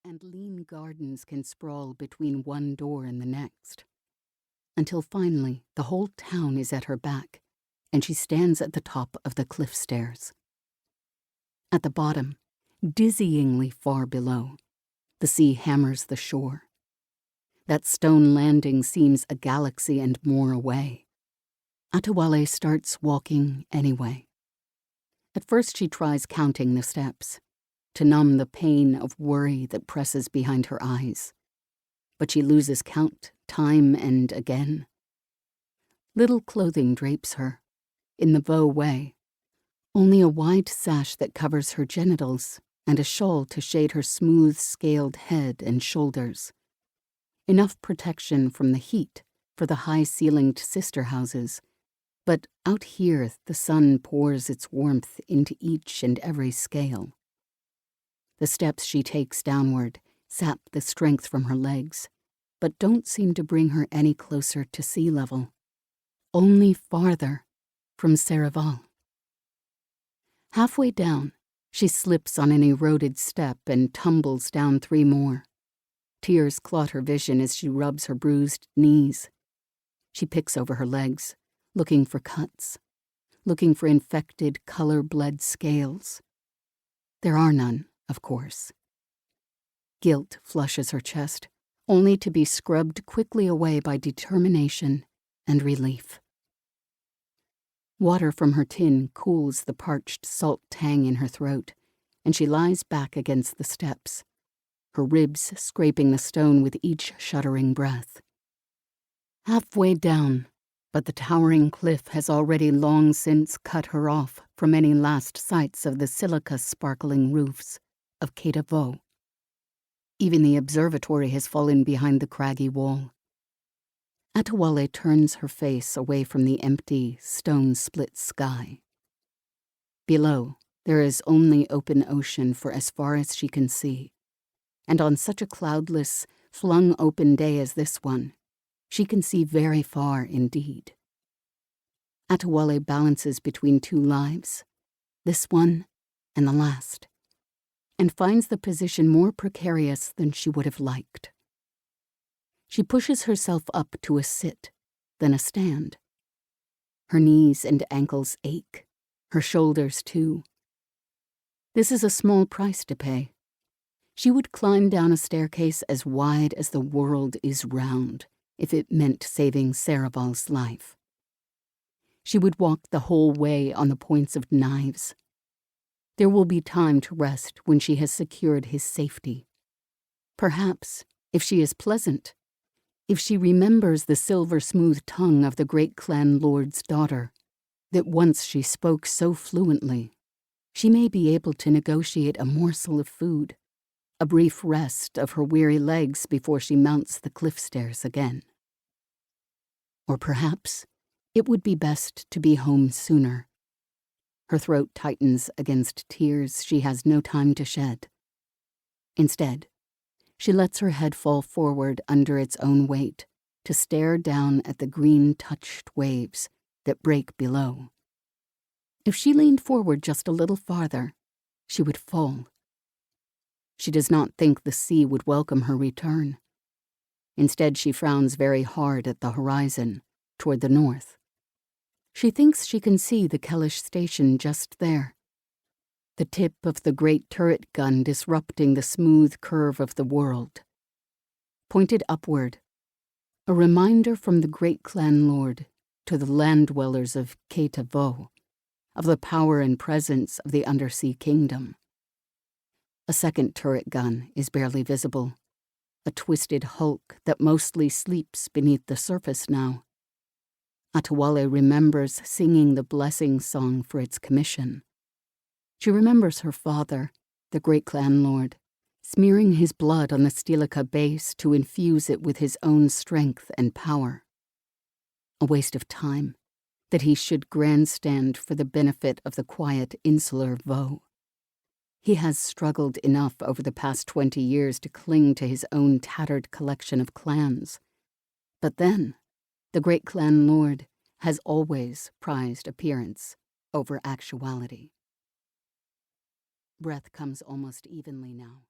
and lean gardens can sprawl between one door and the next. Until finally, the whole town is at her back, and she stands at the top of the cliff stairs. At the bottom, dizzyingly far below, the sea hammers the shore. That stone landing seems a galaxy and more away. Atuale starts walking anyway. At first she tries counting the steps, to numb the pain of worry that presses behind her eyes. But she loses count time and again. Little clothing drapes her, in the Vo way, only a wide sash that covers her genitals and a shawl to shade her smooth-scaled head and shoulders. Enough protection from the heat for the high-ceilinged sister houses, but out here the sun pours its warmth into each and every scale. The steps she takes downward sap the strength from her legs, but don't seem to bring her any closer to sea level, only farther from Serval. Halfway down, she slips on an eroded step and tumbles down 3 more. Tears clot her vision as she rubs her bruised knees. She picks over her legs, looking for cuts, looking for infected, color-bled scales. There are none, of course. Guilt flushes her chest, only to be scrubbed quickly away by determination and relief. Water from her tin cools the parched salt tang in her throat, and she lies back against the steps, her ribs scraping the stone with each shuddering breath. Halfway down, but the towering cliff has already long since cut her off from any last sights of the silica-sparkling roofs of Cape Vo. Even the observatory has fallen behind the craggy wall. Atuale turns her face away from the empty, stone-split sky. Below, there is only open ocean for as far as she can see, and on such a cloudless, flung-open day as this one, she can see very far indeed. Atuale balances between 2 lives, this one and the last, and finds the position more precarious than she would have liked. She pushes herself up to a sit, then a stand. Her knees and ankles ache, her shoulders too. This is a small price to pay. She would climb down a staircase as wide as the world is round, if it meant saving Serval's life. She would walk the whole way on the points of knives. There will be time to rest when she has secured his safety. Perhaps, if she is pleasant, if she remembers the silver-smooth tongue of the great clan lord's daughter, that once she spoke so fluently, she may be able to negotiate a morsel of food, a brief rest of her weary legs before she mounts the cliff stairs again. Or perhaps it would be best to be home sooner. Her throat tightens against tears she has no time to shed. Instead, she lets her head fall forward under its own weight to stare down at the green-touched waves that break below. If she leaned forward just a little farther, she would fall. She does not think the sea would welcome her return. Instead, she frowns very hard at the horizon, toward the north. She thinks she can see the Kellish station just there, the tip of the great turret gun disrupting the smooth curve of the world. Pointed upward, a reminder from the great clan lord to the land dwellers of Cape Vo, of the power and presence of the undersea kingdom. A second turret gun is barely visible, a twisted hulk that mostly sleeps beneath the surface now. Atuale remembers singing the blessing song for its commission. She remembers her father, the great clan lord, smearing his blood on the Stilica base to infuse it with his own strength and power. A waste of time, that he should grandstand for the benefit of the quiet insular Vo. He has struggled enough over the past 20 years to cling to his own tattered collection of clans. But then, the great clan lord has always prized appearance over actuality. Breath comes almost evenly now.